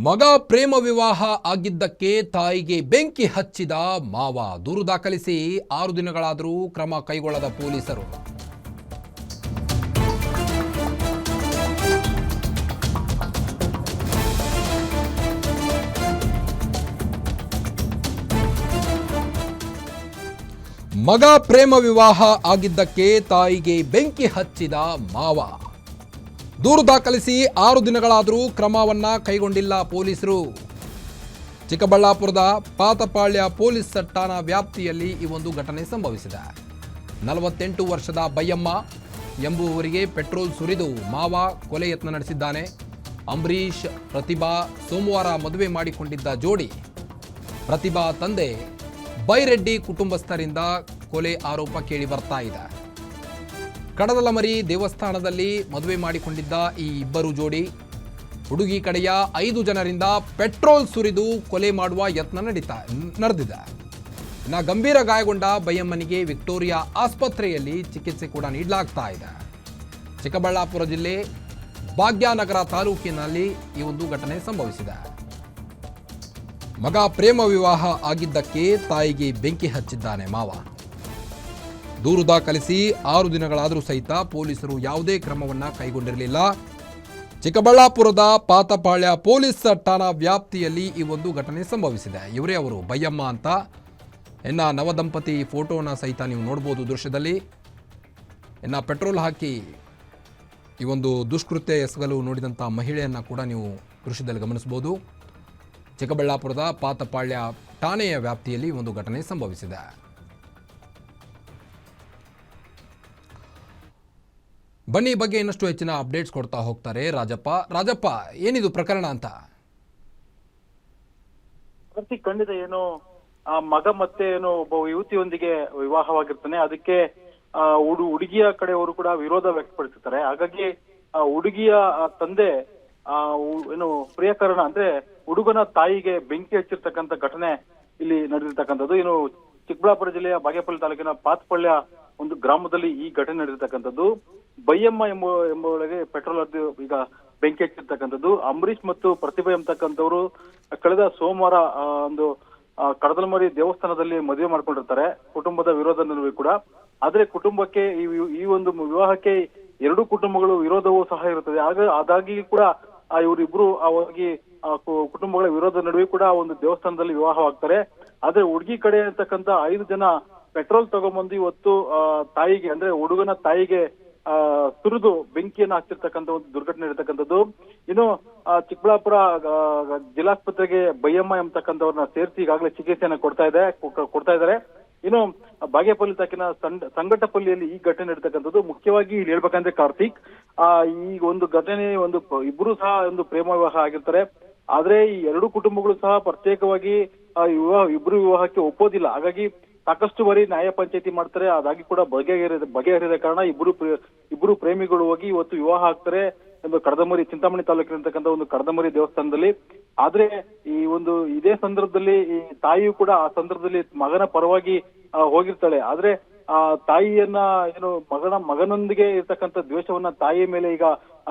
ಮಗ ಪ್ರೇಮ ವಿವಾಹ ಆಗಿದ್ದಕ್ಕೆ ತಾಯಿಗೆ ಬೆಂಕಿ ಹಚ್ಚಿದ ಮಾವ. ದೂರು ದಾಖಲಿಸಿ 6 ದಿನಗಳಾದರೂ ಕ್ರಮ ಕೈಗೊಳ್ಳದ ಪೊಲೀಸರು. ಮಗ ಪ್ರೇಮ ವಿವಾಹ ಆಗಿದ್ದಕ್ಕೆ ತಾಯಿಗೆ ಬೆಂಕಿ ಹಚ್ಚಿದ ಮಾವ. ದೂರು ದಾಖಲಿಸಿ 6 ದಿನಗಳಾದರೂ ಕ್ರಮವನ್ನ ಕೈಗೊಂಡಿಲ್ಲ ಪೊಲೀಸರು. ಚಿಕ್ಕಬಳ್ಳಾಪುರದ ಪಾತಪಾಳ್ಯ ಪೊಲೀಸ್ ಠಾಣಾ ವ್ಯಾಪ್ತಿಯಲ್ಲಿ ಈ ಒಂದು ಘಟನೆ ಸಂಭವಿಸಿದೆ. 48 ವರ್ಷದ ಬಯ್ಯಮ್ಮ ಎಂಬುವವರಿಗೆ ಪೆಟ್ರೋಲ್ ಸುರಿದು ಮಾವ ಕೊಲೆ ಯತ್ನ ನಡೆಸಿದ್ದಾನೆ. ಅಂಬರೀಶ್ ಪ್ರತಿಭಾ ಸೋಮವಾರ ಮದುವೆ ಮಾಡಿಕೊಂಡಿದ್ದ ಜೋಡಿ. ಪ್ರತಿಭಾ ತಂದೆ ಬೈರೆಡ್ಡಿ ಕುಟುಂಬಸ್ಥರಿಂದ ಕೊಲೆ ಆರೋಪ ಕೇಳಿ ಬರ್ತಾ ಇದೆ. ಕಡದಲಮರಿ ದೇವಸ್ಥಾನದಲ್ಲಿ ಮದುವೆ ಮಾಡಿಕೊಂಡಿದ್ದ ಈ ಇಬ್ಬರು ಜೋಡಿ ಹುಡುಗಿ ಕಡೆಯ 5 ಜನರಿಂದ ಪೆಟ್ರೋಲ್ ಸುರಿದು ಕೊಲೆ ಮಾಡುವ ಯತ್ನ ನಡೆದಿದೆ. ಇನ್ನು ಗಂಭೀರ ಗಾಯಗೊಂಡ ಬಯ್ಯಮ್ಮನಿಗೆ ವಿಕ್ಟೋರಿಯಾ ಆಸ್ಪತ್ರೆಯಲ್ಲಿ ಚಿಕಿತ್ಸೆ ಕೂಡ ನೀಡಲಾಗ್ತಾ ಇದೆ. ಚಿಕ್ಕಬಳ್ಳಾಪುರ ಜಿಲ್ಲೆ ಭಾಗ್ಯನಗರ ತಾಲೂಕಿನಲ್ಲಿ ಈ ಒಂದು ಘಟನೆ ಸಂಭವಿಸಿದೆ. ಮಗ ಪ್ರೇಮ ವಿವಾಹ ಆಗಿದ್ದಕ್ಕೆ ತಾಯಿಗೆ ಬೆಂಕಿ ಹಚ್ಚಿದ್ದಾನೆ ಮಾವ. ದೂರು ದಾಖಲಿಸಿ 6 ದಿನಗಳಾದರೂ ಸಹಿತ ಪೊಲೀಸರು ಯಾವುದೇ ಕ್ರಮವನ್ನ ಕೈಗೊಂಡಿರಲಿಲ್ಲ. ಚಿಕ್ಕಬಳ್ಳಾಪುರದ ಪಾತಪಾಳ್ಯ ಪೊಲೀಸ್ ಠಾಣಾ ವ್ಯಾಪ್ತಿಯಲ್ಲಿ ಈ ಒಂದು ಘಟನೆ ಸಂಭವಿಸಿದೆ. ಇವರೇ ಅವರು ಬಯ್ಯಮ್ಮ ಅಂತ. ಇನ್ನು ನವದಂಪತಿ ಫೋಟೋನ ಸಹಿತ ನೀವು ನೋಡ್ಬೋದು ದೃಶ್ಯದಲ್ಲಿ. ಇನ್ನು ಪೆಟ್ರೋಲ್ ಹಾಕಿ ಈ ಒಂದು ದುಷ್ಕೃತ್ಯ ಎಸಗಲು ನೋಡಿದಂಥ ಮಹಿಳೆಯನ್ನ ಕೂಡ ನೀವು ದೃಶ್ಯದಲ್ಲಿ ಗಮನಿಸಬಹುದು. ಚಿಕ್ಕಬಳ್ಳಾಪುರದ ಪಾತಪಾಳ್ಯ ಠಾಣೆಯ ವ್ಯಾಪ್ತಿಯಲ್ಲಿ ಒಂದು ಘಟನೆ ಸಂಭವಿಸಿದೆ. ಬನ್ನಿ ಈ ಬಗ್ಗೆ ಇನ್ನಷ್ಟು ಹೆಚ್ಚಿನ ಅಪ್ಡೇಟ್ಸ್ ಕೊಡ್ತಾ ಹೋಗ್ತಾರೆ ರಾಜಪ್ಪ, ಏನಿದು ಪ್ರಕರಣ ಅಂತ? ಖಂಡಿತ ಏನು ಮಗ ಮತ್ತೆ ಏನು ಒಬ್ಬ ಯುವತಿಯೊಂದಿಗೆ ವಿವಾಹವಾಗಿರ್ತಾನೆ. ಅದಕ್ಕೆ ಹುಡುಗಿಯ ಕಡೆಯವರು ಕೂಡ ವಿರೋಧ ವ್ಯಕ್ತಪಡಿಸುತ್ತಾರೆ. ಹಾಗಾಗಿ ಹುಡುಗಿಯ ತಂದೆ ಏನು ಪ್ರಿಯಕರಣ ಅಂದ್ರೆ ಹುಡುಗನ ತಾಯಿಗೆ ಬೆಂಕಿ ಹಚ್ಚಿರ್ತಕ್ಕಂಥ ಘಟನೆ ಇಲ್ಲಿ ನಡೆದಿರ್ತಕ್ಕಂಥದ್ದು. ಇನ್ನು ಚಿಕ್ಕಬಳ್ಳಾಪುರ ಜಿಲ್ಲೆಯ ಬಾಗೇಪಲ್ಲಿ ತಾಲೂಕಿನ ಪಾತಪಾಳ್ಯ ಒಂದು ಗ್ರಾಮದಲ್ಲಿ ಈ ಘಟನೆ ನಡೆದಿರ್ತಕ್ಕಂಥದ್ದು. ಬಯ್ಯಮ್ಮ ಎಂಬುವಳಿಗೆ ಪೆಟ್ರೋಲ್ ಹರಿದು ಈಗ ಬೆಂಕಿ ಹಚ್ಚಿರ್ತಕ್ಕಂಥದ್ದು. ಅಂಬರೀಶ್ ಮತ್ತು ಪ್ರತಿಭಾ ಎಂಬತಕ್ಕಂಥವ್ರು ಕಳೆದ ಸೋಮವಾರ ಒಂದು ಕಡದಲಮರಿ ದೇವಸ್ಥಾನದಲ್ಲಿ ಮದುವೆ ಮಾಡ್ಕೊಂಡಿರ್ತಾರೆ, ಕುಟುಂಬದ ವಿರೋಧ ನಡುವೆ ಕೂಡ. ಆದ್ರೆ ಕುಟುಂಬಕ್ಕೆ ಈ ಒಂದು ವಿವಾಹಕ್ಕೆ 2 ಕುಟುಂಬಗಳು ವಿರೋಧವೂ ಸಹ ಇರುತ್ತದೆ. ಅದಾಗಿ ಕೂಡ ಇವರಿಬ್ರು ಹೋಗಿ ಕುಟುಂಬಗಳ ವಿರೋಧ ನಡುವೆ ಕೂಡ ಒಂದು ದೇವಸ್ಥಾನದಲ್ಲಿ ವಿವಾಹವಾಗ್ತಾರೆ. ಆದ್ರೆ ಹುಡುಗಿ ಕಡೆ ಇರ್ತಕ್ಕಂಥ 5 ಜನ ಪೆಟ್ರೋಲ್ ತಗೊಂಡ್ಬಂದು ಇವತ್ತು ತಾಯಿಗೆ ಅಂದ್ರೆ ಹುಡುಗನ ತಾಯಿಗೆ ಸುರಿದು ಬೆಂಕಿಯನ್ನು ಹಾಕ್ತಿರ್ತಕ್ಕಂಥ ಒಂದು ದುರ್ಘಟನೆ ಇರತಕ್ಕಂಥದ್ದು. ಇನ್ನು ಚಿಕ್ಕಬಳ್ಳಾಪುರ ಜಿಲ್ಲಾಸ್ಪತ್ರೆಗೆ ಬಯ್ಯಮ್ಮ ಎಂಬತಕ್ಕಂಥವ್ರನ್ನ ಸೇರಿಸಿ ಈಗಾಗಲೇ ಚಿಕಿತ್ಸೆಯನ್ನು ಕೊಡ್ತಾ ಇದ್ದಾರೆ. ಇನ್ನು ಬಾಗೇಪಲ್ಲಿ ತಾಲೂಕಿನ ಸಂಗಟಪಲ್ಲಿಯಲ್ಲಿ ಈ ಘಟನೆ ನಡೀತಕ್ಕಂಥದ್ದು. ಮುಖ್ಯವಾಗಿ ಇಲ್ಲಿ ಹೇಳ್ಬೇಕಂದ್ರೆ ಕಾರ್ತಿಕ್, ಈ ಒಂದು ಘಟನೆ ಇಬ್ರು ಸಹ ಒಂದು ಪ್ರೇಮ ವಿವಾಹ ಆಗಿರ್ತಾರೆ. ಆದ್ರೆ ಈ 2 ಕುಟುಂಬಗಳು ಸಹ ಪ್ರತ್ಯೇಕವಾಗಿ ಇಬ್ರು ವಿವಾಹಕ್ಕೆ ಒಪ್ಪೋದಿಲ್ಲ. ಹಾಗಾಗಿ ಸಾಕಷ್ಟು ಬಾರಿ ನ್ಯಾಯ ಪಂಚಾಯತಿ ಮಾಡ್ತಾರೆ. ಅದಾಗಿ ಕೂಡ ಬಗೆಹರಿದ ಕಾರಣ ಇಬ್ರು ಪ್ರೇಮಿಗಳು ಹೋಗಿ ಇವತ್ತು ವಿವಾಹ ಆಗ್ತಾರೆ ಎಂದು ಕಡದಮರಿ ಚಿಂತಾಮಣಿ ತಾಲೂಕಿನತಕ್ಕಂಥ ಒಂದು ಕಡದಮರಿ ದೇವಸ್ಥಾನದಲ್ಲಿ. ಆದ್ರೆ ಇದೇ ಸಂದರ್ಭದಲ್ಲಿ ಈ ತಾಯಿಯು ಕೂಡ ಆ ಸಂದರ್ಭದಲ್ಲಿ ಮಗನ ಪರವಾಗಿ ಹೋಗಿರ್ತಾಳೆ. ಆದ್ರೆ ಆ ತಾಯಿಯನ್ನ ಏನು ಮಗನೊಂದಿಗೆ ಇರ್ತಕ್ಕಂಥ ದ್ವೇಷವನ್ನ ತಾಯಿಯ ಮೇಲೆ ಈಗ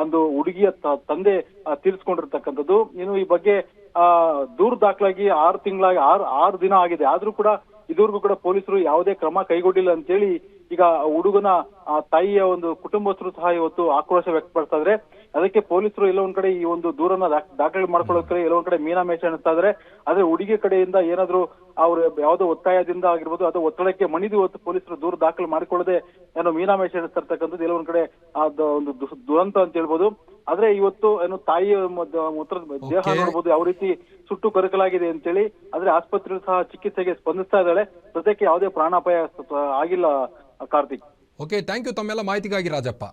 ಒಂದು ಹುಡುಗಿಯ ತಂದೆ ತೀರಿಸ್ಕೊಂಡಿರ್ತಕ್ಕಂಥದ್ದು. ಇನ್ನು ಈ ಬಗ್ಗೆ ದೂರು ದಾಖಲಾಗಿ 6 ದಿನ ಆಗಿದೆ. ಆದ್ರೂ ಕೂಡ ಇದುವರೆಗೂ ಕೂಡ ಪೊಲೀಸರು ಯಾವುದೇ ಕ್ರಮ ಕೈಗೊಂಡಿಲ್ಲ ಅಂತೇಳಿ ಈಗ ಹುಡುಗನ ತಾಯಿಯ ಒಂದು ಕುಟುಂಬಸ್ಥರು ಸಹ ಇವತ್ತು ಆಕ್ರೋಶ ವ್ಯಕ್ತಪಡಿಸ್ತಾ ಇದ್ರೆ. ಅದಕ್ಕೆ ಪೊಲೀಸರು ಎಲ್ಲ ಒಂದ್ ಕಡೆ ಈ ಒಂದು ದೂರನ್ನ ದಾಖಲೆ ಮಾಡ್ಕೊಳ್ಳೋಕೆ ಎಲ್ಲ ಒಂದ್ ಕಡೆ ಮೀನಾಮೇಷ ಎಣಿಸ್ತಾ ಇದ್ರೆ. ಆದ್ರೆ ಹುಡುಗಿ ಕಡೆಯಿಂದ ಏನಾದ್ರು ಅವ್ರು ಯಾವುದೋ ಒತ್ತಾಯದಿಂದ ಆಗಿರ್ಬೋದು ಅಥವಾ ಒತ್ತಡಕ್ಕೆ ಮಣಿದು ಇವತ್ತು ಪೊಲೀಸರು ದೂರು ದಾಖಲೆ ಮಾಡಿಕೊಳ್ಳದೆ ಏನೋ ಮೀನಾಮೇಷ ಎಣಿಸ್ತಾ ಇರ್ತಕ್ಕಂಥದ್ದು ಎಲ್ಲ ಒಂದ್ ಕಡೆ ಒಂದು ದುರಂತ ಅಂತ ಹೇಳ್ಬೋದು. ಆದ್ರೆ ಇವತ್ತು ಏನು ತಾಯಿಯ ದೇಹ ನೋಡ್ಬೋದು ಯಾವ ರೀತಿ ಸುಟ್ಟು ಕರಕಲಾಗಿದೆ ಅಂತೇಳಿ. ಆದ್ರೆ ಆಸ್ಪತ್ರೆ ಸಹ ಚಿಕಿತ್ಸೆಗೆ ಸ್ಪಂದಿಸ್ತಾ ಇದ್ದಾಳೆ. ಸದ್ಯಕ್ಕೆ ಯಾವುದೇ ಪ್ರಾಣಾಪಾಯ ಆಗಿಲ್ಲ ಕಾರ್ತಿಕ್. ಓಕೆ, ಥ್ಯಾಂಕ್ ಯು ತಮ್ಮೆಲ್ಲ ಮಾಹಿತಿಗಾಗಿ ರಾಜಪ್ಪ.